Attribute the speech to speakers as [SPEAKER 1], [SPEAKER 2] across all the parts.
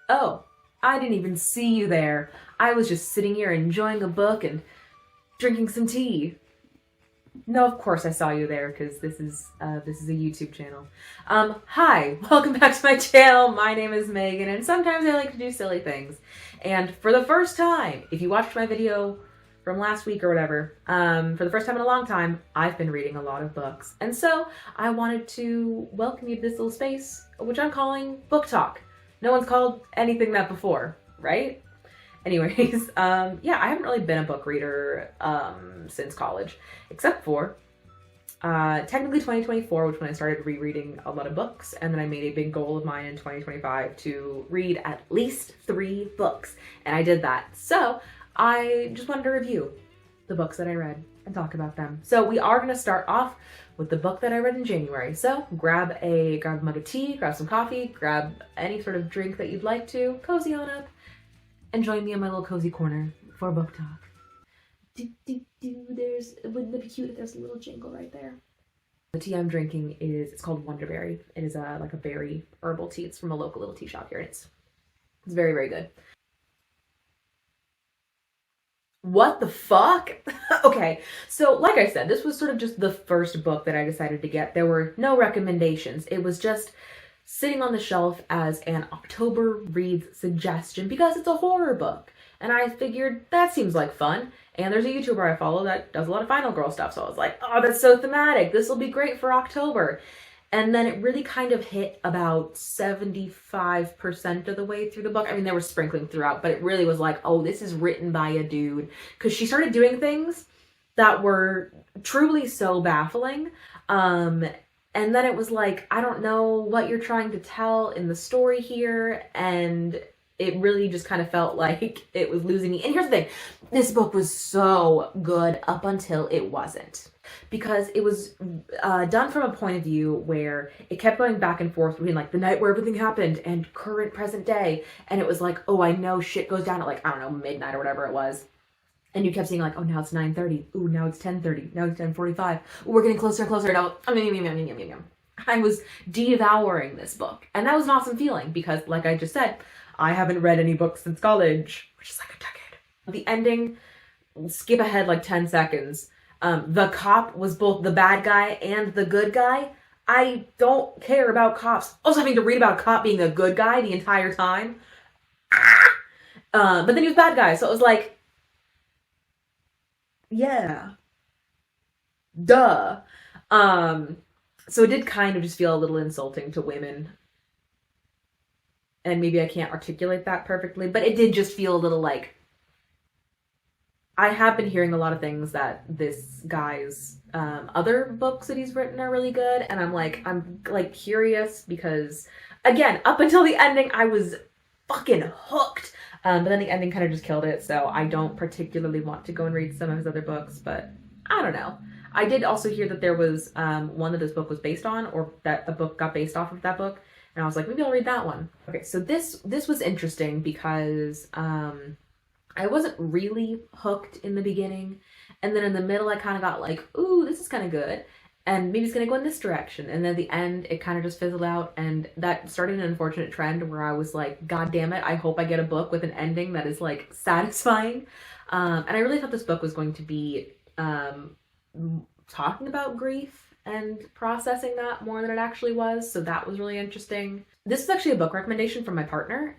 [SPEAKER 1] Oh, I didn't even see you there. I was just sitting here enjoying a book and drinking some tea. No, of course I saw you there because this is a YouTube channel. Hi, welcome back to my channel. My name is Megan, and sometimes I like to do silly things. And for the first time, if you watched my video from last week or whatever, for the first time in a long time, I've been reading a lot of books. And so I wanted to welcome you to this little space, which I'm calling Book Talk. No one's called anything that before, right? Anyways, yeah, I haven't really been a book reader since college, except for technically 2024, which when I started rereading a lot of books, and then I made a big goal of mine in 2025 to read at least 3 books, and I did that. So I just wanted to review the books that I read and talk about them. So we are going to start off with the book that I read in January. So grab a mug of tea, grab some coffee, grab any sort of drink that you'd like to, cozy on up, and join me in my little cozy corner for book talk. Wouldn't it be cute if there's a little jingle right there? The tea I'm drinking it's called Wonderberry. It is like a berry herbal tea. It's from a local little tea shop here, and it's very, very good. What the fuck? Okay, so like I said, this was sort of just the first book that I decided to get. There were no recommendations. It was just sitting on the shelf as an October reads suggestion because it's a horror book. And I figured that seems like fun. And there's a YouTuber I follow that does a lot of Final Girl stuff. So I was like, oh, that's so thematic. This will be great for October. And then it really kind of hit about 75% of the way through the book. I mean, there was sprinkling throughout, but it really was like, oh, this is written by a dude. Because she started doing things that were truly so baffling. And then it was like, I don't know what you're trying to tell in the story here. And it really just kind of felt like it was losing me. And here's the thing. This book was so good up until it wasn't. Because it was done from a point of view where it kept going back and forth between like the night where everything happened and current present day. And it was like, oh, I know shit goes down at like, I don't know, midnight or whatever it was. And you kept seeing like, oh, now it's 9:30. Ooh, now it's 10:30. Now it's 10:45. Ooh, we're getting closer and closer. Now, I was devouring this book. And that was an awesome feeling because, like I just said, I haven't read any books since college, which is like a decade. The ending, skip ahead like 10 seconds. The cop was both the bad guy and the good guy. I don't care about cops. Also having to read about a cop being a good guy the entire time. But then he was bad guy, so it was like, yeah. Duh. So it did kind of just feel a little insulting to women. And maybe I can't articulate that perfectly, but it did just feel a little like, I have been hearing a lot of things that this guy's other books that he's written are really good. And I'm like curious because, again, up until the ending, I was fucking hooked. But then the ending kind of just killed it. So I don't particularly want to go and read some of his other books, but I don't know. I did also hear that there was one that this book was based on, or that a book got based off of that book. And I was like, maybe I'll read that one. Okay, so this was interesting because I wasn't really hooked in the beginning. And then in the middle, I kind of got like, ooh, this is kind of good. And maybe it's going to go in this direction. And then at the end, it kind of just fizzled out. And that started an unfortunate trend where I was like, God damn it, I hope I get a book with an ending that is like satisfying. And I really thought this book was going to be talking about grief and processing that more than it actually was. So that was really interesting. This is actually a book recommendation from my partner,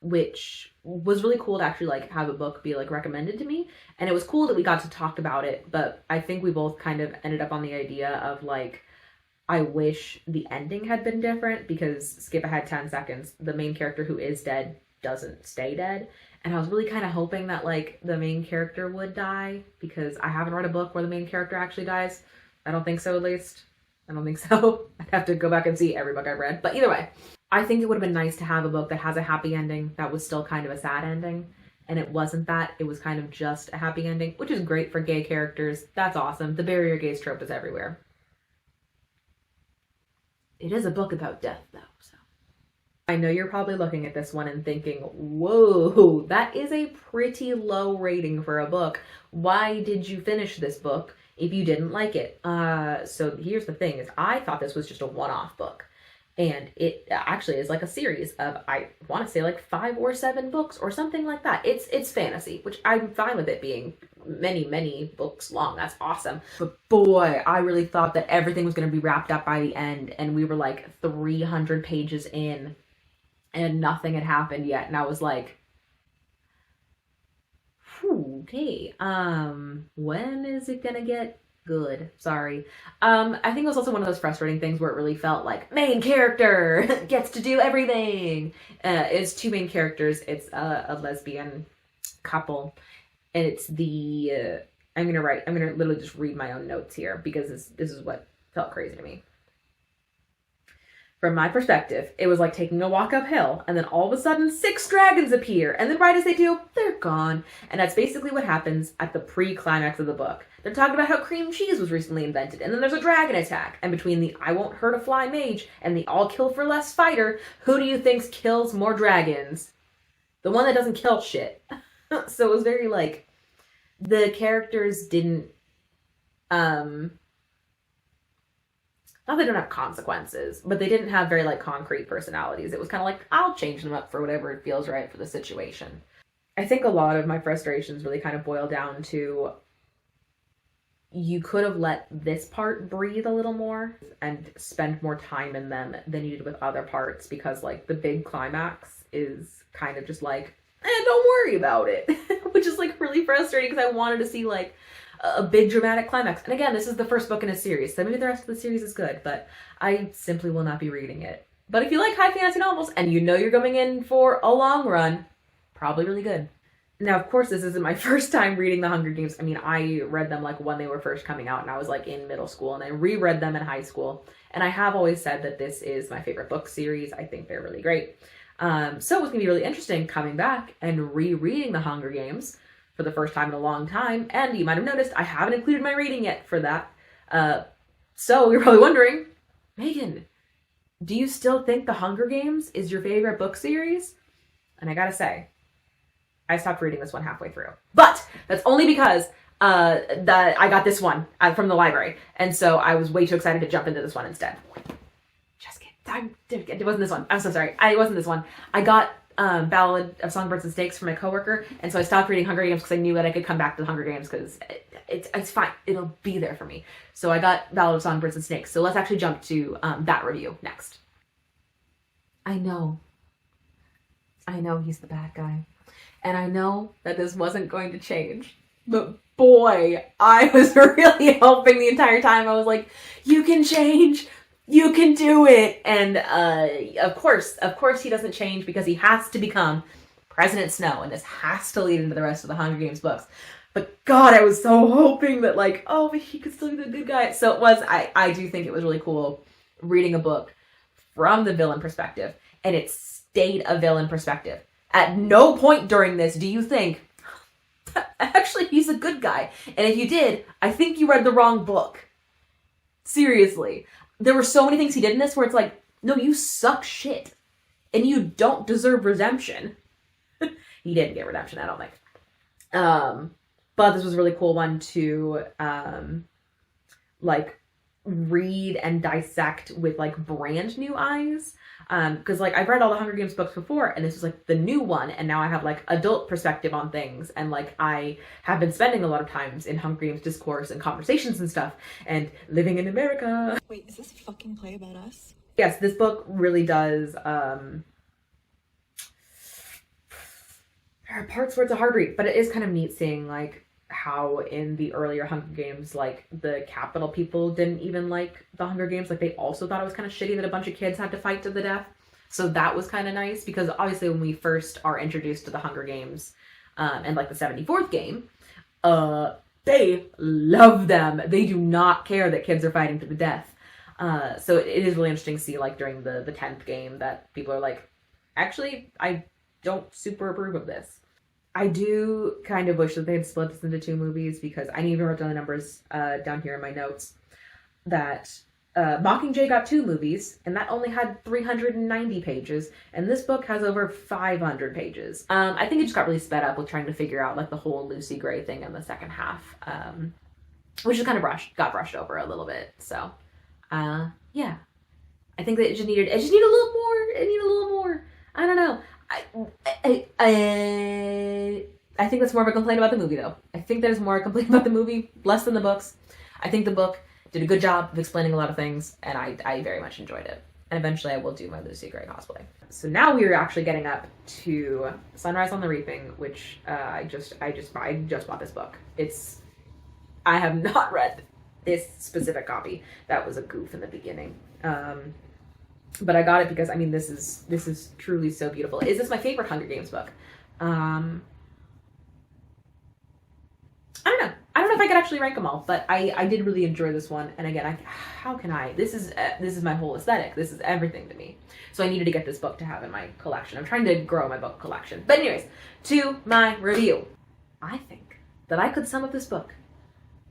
[SPEAKER 1] which was really cool to actually like have a book be like recommended to me. And it was cool that we got to talk about it, but I think we both kind of ended up on the idea of like, I wish the ending had been different because skip ahead 10 seconds, the main character who is dead doesn't stay dead. And I was really kind of hoping that like the main character would die because I haven't read a book where the main character actually dies. I don't think so, at least. I don't think so. I'd have to go back and see every book I've read. But either way, I think it would have been nice to have a book that has a happy ending that was still kind of a sad ending. And it wasn't that. It was kind of just a happy ending, which is great for gay characters. That's awesome. The bury your gays trope is everywhere. It is a book about death, though, so. I know you're probably looking at this one and thinking, whoa, that is a pretty low rating for a book. Why did you finish this book if you didn't like it? So here's the thing is I thought this was just a one-off book. And it actually is like a series of, I want to say like 5 or 7 books or something like that. It's fantasy, which I'm fine with it being many books long. That's awesome. But boy, I really thought that everything was going to be wrapped up by the end, and we were like 300 pages in and nothing had happened yet. And I was like, okay, when is it gonna get good? Sorry. I think it was also one of those frustrating things where it really felt like main character gets to do everything. It's 2 main characters. It's a lesbian couple, and it's the I'm gonna literally just read my own notes here because this is what felt crazy to me. From my perspective, it was like taking a walk uphill, and then all of a sudden 6 dragons appear, and then right as they do, they're gone. And that's basically what happens at the pre-climax of the book. They're talking about how cream cheese was recently invented, and then there's a dragon attack. And between the I won't hurt a fly mage and the all kill for less fighter, who do you think kills more dragons? The one that doesn't kill shit. So it was very like, the characters didn't, not they don't have consequences, but they didn't have very like concrete personalities. It was kind of like, I'll change them up for whatever it feels right for the situation. I think a lot of my frustrations really kind of boil down to, you could have let this part breathe a little more and spend more time in them than you did with other parts, because like the big climax is kind of just like, don't worry about it, which is like really frustrating because I wanted to see like a big dramatic climax. And again, this is the first book in a series, so maybe the rest of the series is good, but I simply will not be reading it. But if you like high fantasy novels and you know you're going in for a long run, probably really good. Now, of course, this isn't my first time reading The Hunger Games. I mean, I read them like when they were first coming out, and I was like in middle school, and I reread them in high school. And I have always said that this is my favorite book series. I think they're really great. So it was going to be really interesting coming back and rereading The Hunger Games for the first time in a long time. And you might have noticed I haven't included my rating yet for that. So you're probably wondering, Megan, do you still think The Hunger Games is your favorite book series? And I gotta say, I stopped reading this one halfway through. But that's only because that I got this one from the library. And so I was way too excited to jump into this one instead. Just kidding. It wasn't this one. I'm so sorry. It wasn't this one. I got Ballad of Songbirds and Snakes from my coworker, and so I stopped reading Hunger Games because I knew that I could come back to the Hunger Games because it's fine. It'll be there for me. So I got Ballad of Songbirds and Snakes. So let's actually jump to that review next. I know he's the bad guy. And I know that this wasn't going to change. But boy, I was really hoping the entire time. I was like, you can change. You can do it. And of course he doesn't change because he has to become President Snow. And this has to lead into the rest of the Hunger Games books. But God, I was so hoping that like, oh, but he could still be the good guy. So it was, I do think it was really cool reading a book from the villain perspective. And it stayed a villain perspective. At no point during this do you think, actually, he's a good guy. And if you did, I think you read the wrong book. Seriously. There were so many things he did in this where it's like, no, you suck shit. And you don't deserve redemption. He didn't get redemption, I don't think. But this was a really cool one to, like, read and dissect with, like, brand new eyes. Because like I've read all the Hunger Games books before, and this was like the new one, and now I have like adult perspective on things, and like I have been spending a lot of times in Hunger Games discourse and conversations and stuff, and living in America.
[SPEAKER 2] Wait, is this a fucking play about us?
[SPEAKER 1] Yes, this book really does. There are parts where it's a hard read, but it is kind of neat seeing like how in the earlier Hunger Games, like the Capitol people didn't even like the Hunger Games. Like they also thought it was kind of shitty that a bunch of kids had to fight to the death. So that was kind of nice because obviously when we first are introduced to the Hunger Games and like the 74th game, they love them. They do not care that kids are fighting to the death. So it is really interesting to see like during the 10th game that people are like, actually, I don't super approve of this. I do kind of wish that they had split this into 2 movies because I even wrote down the numbers down here in my notes that Mockingjay got 2 movies and that only had 390 pages, and this book has over 500 pages. I think it just got really sped up with trying to figure out like the whole Lucy Gray thing in the second half, which is kind of got brushed over a little bit. So yeah. I think that it just needed a little more. It needed a little more. I don't know. I think that's more of a complaint about the movie, though. I think that is more a complaint about the movie, less than the books. I think the book did a good job of explaining a lot of things, and I very much enjoyed it. And eventually I will do my Lucy Gray cosplay. So now we are actually getting up to Sunrise on the Reaping, which I just bought this book. I have not read this specific copy. That was a goof in the beginning. But I got it because, I mean, this is truly so beautiful. Is this my favorite Hunger Games book? I don't know if I could actually rank them all, but I did really enjoy this one. And again, how can I? This is my whole aesthetic. This is everything to me. So I needed to get this book to have in my collection. I'm trying to grow my book collection. But anyways, to my review. I think that I could sum up this book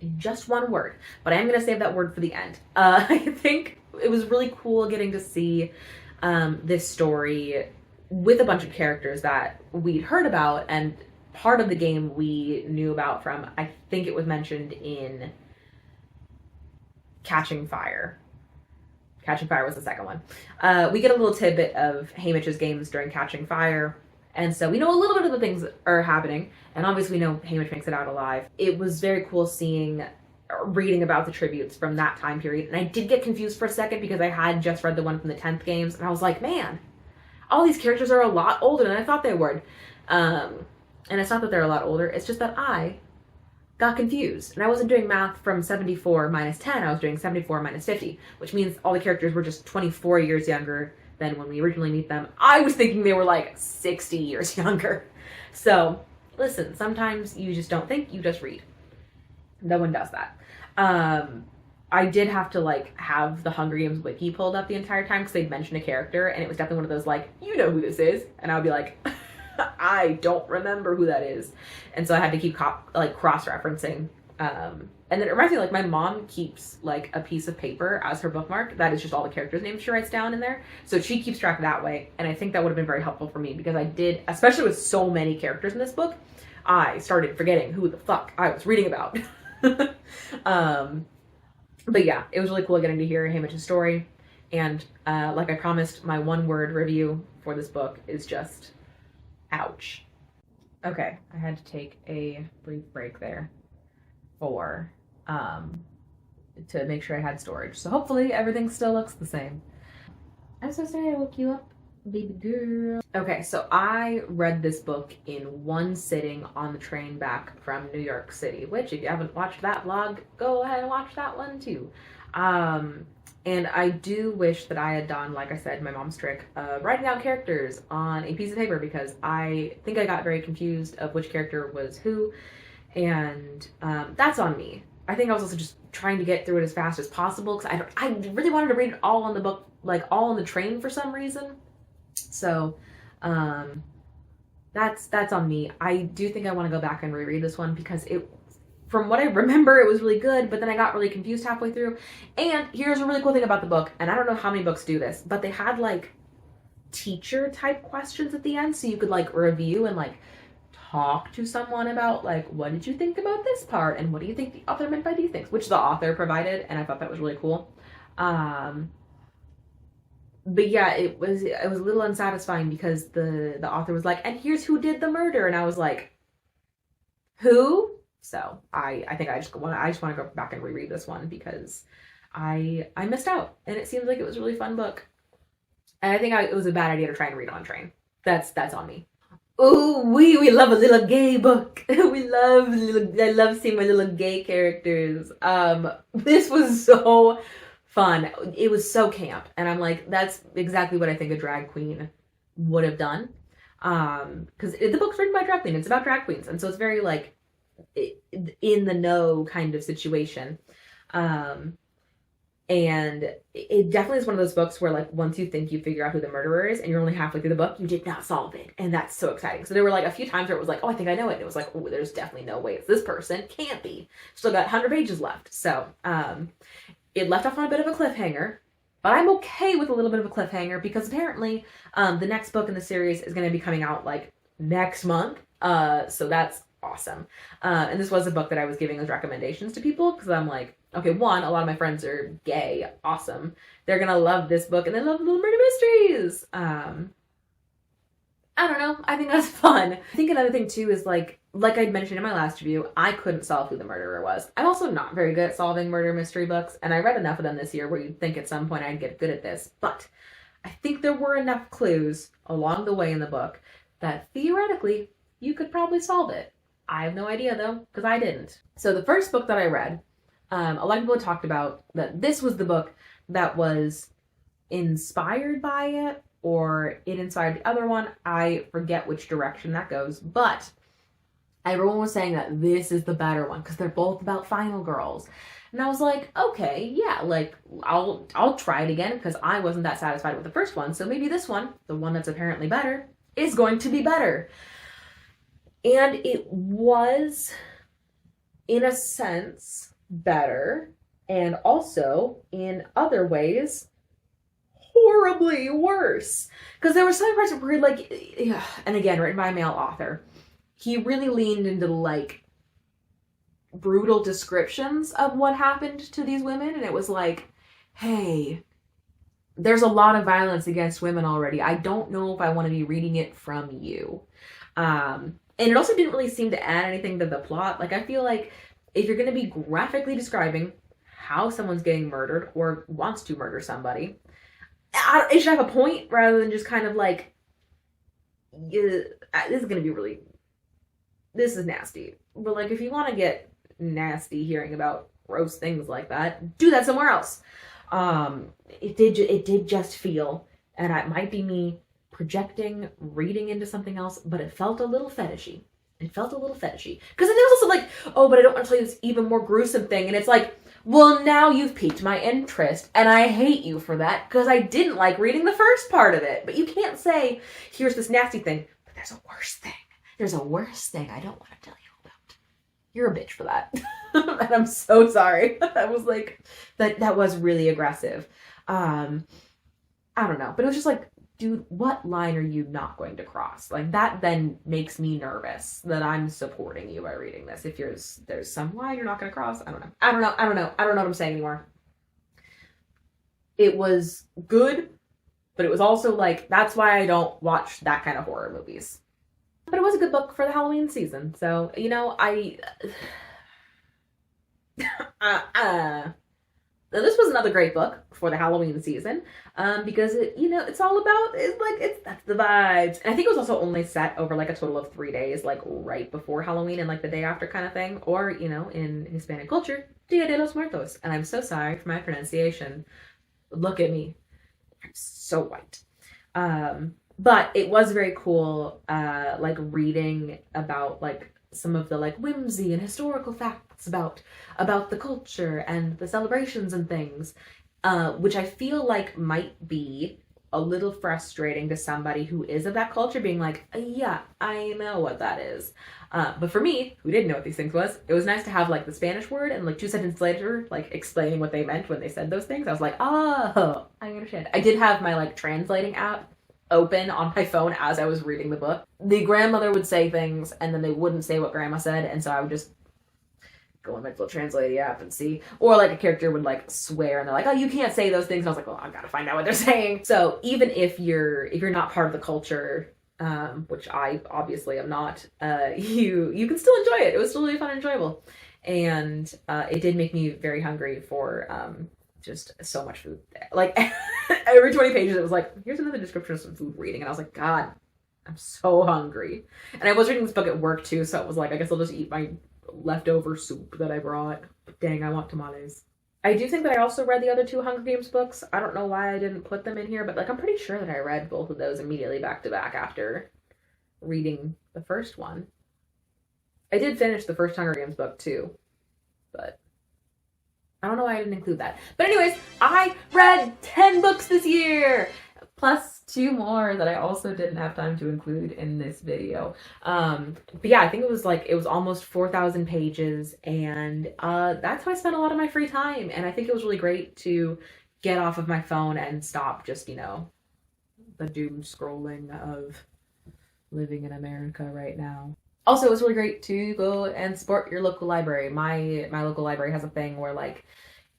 [SPEAKER 1] in just one word, but I am going to save that word for the end. I think it was really cool getting to see this story with a bunch of characters that we'd heard about, and part of the game we knew about from, I think it was mentioned in Catching Fire. Catching Fire was the second one. We get a little tidbit of Haymitch's games during Catching Fire, and so we know a little bit of the things that are happening, and obviously we know Haymitch makes it out alive. It was very cool reading about the tributes from that time period, and I did get confused for a second because I had just read the one from the 10th games, and I was like, man, all these characters are a lot older than I thought they were. And it's not that they're a lot older, it's just that I got confused. And I wasn't doing math from 74 minus 10, I was doing 74 minus 50, which means all the characters were just 24 years younger than when we originally meet them. I was thinking they were like 60 years younger. So, listen, sometimes you just don't think, you just read. No one does that. I did have to have the Hunger Games wiki pulled up the entire time because they'd mention a character, and it was definitely one of those you know who this is, and I would be like, I don't remember who that is. And so I had to keep cross-referencing. And then it reminds me, my mom keeps a piece of paper as her bookmark. That is just all the characters' names she writes down in there. So she keeps track that way. And I think that would have been very helpful for me because I did, especially with so many characters in this book, I started forgetting who the fuck I was reading about. But yeah, it was really cool getting to hear Haymitch's story. And like I promised, my one-word review for this book is just ouch. Okay, I had to take a brief break there to make sure I had storage. So hopefully everything still looks the same. I'm so sorry I woke you up, baby girl. Okay, so I read this book in one sitting on the train back from New York City, which if you haven't watched that vlog, go ahead and watch that one too. And I do wish that I had done, like I said, my mom's trick of writing out characters on a piece of paper because I think I got very confused of which character was who, and that's on me. I think I was also just trying to get through it as fast as possible because I really wanted to read it all on the book, all on the train for some reason. So that's on me. I do think I want to go back and reread this one because from what I remember, it was really good, but then I got really confused halfway through. And here's a really cool thing about the book, and I don't know how many books do this, but they had teacher type questions at the end, so you could review and talk to someone about what did you think about this part, and what do you think the author meant by these things, which the author provided, and I thought that was really cool. But yeah, it was a little unsatisfying because the author was and here's who did the murder, and I was like, who? So I think I just want to go back and reread this one because I missed out, and it seems like it was a really fun book, and I think it was a bad idea to try and read on train. That's on me. Oh, we love a little gay book. I love seeing my little gay characters. This was so fun. It was so camp, and I'm like, that's exactly what I think a drag queen would have done. Because the book's written by drag queen. It's about drag queens, and so it's very in the know kind of situation. And it definitely is one of those books where once you think you figure out who the murderer is and you're only halfway through the book, you did not solve it, and that's so exciting. So there were a few times where it was oh, I think I know it, and it was oh, there's definitely no way it's this person. Can't be. Still got 100 pages left. So it left off on a bit of a cliffhanger, but I'm okay with a little bit of a cliffhanger because apparently the next book in the series is going to be coming out next month. So that's awesome. And this was a book that I was giving as recommendations to people because I'm Okay, one, a lot of my friends are gay. Awesome. They're gonna love this book, and they love little murder mysteries. I don't know. I think that's fun. I think another thing too is like I'd mentioned in my last review, I couldn't solve who the murderer was. I'm also not very good at solving murder mystery books, and I read enough of them this year where you'd think at some point I'd get good at this. But I think there were enough clues along the way in the book that theoretically you could probably solve it. I have no idea though, because I didn't. So the first book that I read, a lot of people had talked about that this was the book that was inspired by it, or it inspired the other one. I forget which direction that goes, but everyone was saying that this is the better one because they're both about final girls. And I was like, okay, yeah, like I'll try it again because I wasn't that satisfied with the first one. So maybe this one, the one that's apparently better, is going to be better. And it was, in a sense, better, and also in other ways horribly worse. Because there were some parts where like, and again, written by a male author, he really leaned into like brutal descriptions of what happened to these women, and it was like, hey, there's a lot of violence against women already. I don't know if I want to be reading it from you. And it also didn't really seem to add anything to the plot. Like, I feel like if you're going to be graphically describing how someone's getting murdered or wants to murder somebody, it should have a point rather than just kind of like, this is going to be really, this is nasty. But like, if you want to get nasty hearing about gross things like that, do that somewhere else. It did just feel, and it might be me projecting, reading into something else, but it felt a little fetishy. Because then there's also like, oh, but I don't want to tell you this even more gruesome thing. And it's like, well, now you've piqued my interest, and I hate you for that, because I didn't like reading the first part of it. But you can't say, here's this nasty thing, but there's a worse thing. There's a worse thing I don't want to tell you about. You're a bitch for that. And I'm so sorry. I was like, that was really aggressive. I don't know. But it was just like, dude, what line are you not going to cross? Like, that then makes me nervous that I'm supporting you by reading this. If there's some line you're not going to cross, I don't know. I don't know what I'm saying anymore. It was good, but it was also like, that's why I don't watch that kind of horror movies. But it was a good book for the Halloween season. So, you know, this was another great book for the Halloween season, because it's all about, that's the vibes. And I think it was also only set over like a total of 3 days, like right before Halloween and like the day after kind of thing, or, in Hispanic culture, Dia de los Muertos. And I'm so sorry for my pronunciation. Look at me. I'm so white. But it was very cool, like reading about like some of the like whimsy and historical facts about the culture and the celebrations and things, which I feel like might be a little frustrating to somebody who is of that culture, being like, yeah, I know what that is. But for me, who didn't know what these things was, it was nice to have like the Spanish word and like 2 sentences later, like explaining what they meant when they said those things. I was like, oh, I understand. I did have my like translating app open on my phone as I was reading the book. The grandmother would say things and then they wouldn't say what grandma said, and so I would just go on my little translating app and see. Or like a character would like swear and they're like, oh, you can't say those things. And I was like, well, I've got to find out what they're saying. So even if you're not part of the culture, which I obviously am not, you can still enjoy it. It was still really fun and enjoyable. And it did make me very hungry for just so much food. Like every 20 pages it was like, here's another description of some food we're eating, and I was like, God, I'm so hungry. And I was reading this book at work too, so it was like, I guess I'll just eat my leftover soup that I brought. But dang, I want tamales. I do think that I also read the other 2 Hunger Games books. I don't know why I didn't put them in here, but like I'm pretty sure that I read both of those immediately back to back after reading the first one. I did finish the first Hunger Games book too, but I don't know why I didn't include that. But anyways, I read 10 books this year! Plus 2 more that I also didn't have time to include in this video. But yeah, I think it was almost 4,000 pages, and that's how I spent a lot of my free time. And I think it was really great to get off of my phone and stop just, the doom scrolling of living in America right now. Also, it's really great to go and support your local library. My local library has a thing where like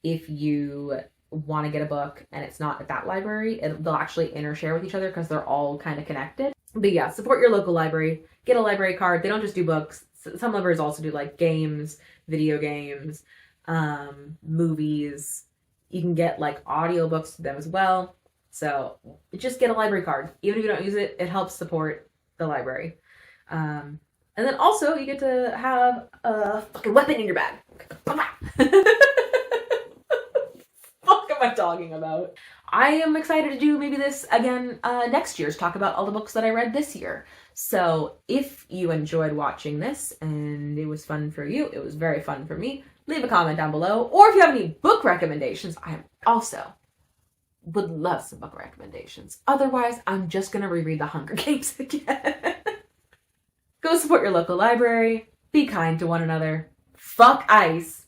[SPEAKER 1] if you want to get a book and it's not at that library, they'll actually intershare with each other because they're all kind of connected. But yeah, support your local library. Get a library card. They don't just do books. Some libraries also do like games, video games, movies. You can get like audiobooks to them as well. So just get a library card. Even if you don't use it, it helps support the library. And then also you get to have a fucking weapon in your bag. What am I talking about? I am excited to do maybe this again next year to talk about all the books that I read this year. So if you enjoyed watching this and it was fun for you, it was very fun for me, leave a comment down below. Or if you have any book recommendations, I also would love some book recommendations. Otherwise, I'm just going to reread The Hunger Games again. Go support your local library. Be kind to one another. Fuck ice.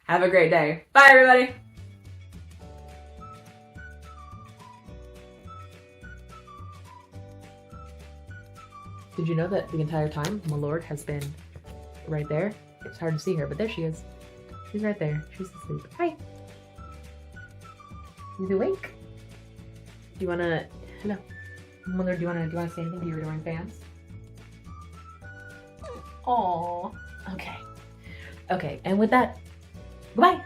[SPEAKER 1] Have a great day. Bye, everybody. Did you know that the entire time my lord has been right there? It's hard to see her, but there she is. She's right there. She's asleep. Hi. You awake? Do you wanna? Hello. Mother, do you wanna say anything to your adoring fans? Aww. Okay. Okay. And with that, bye.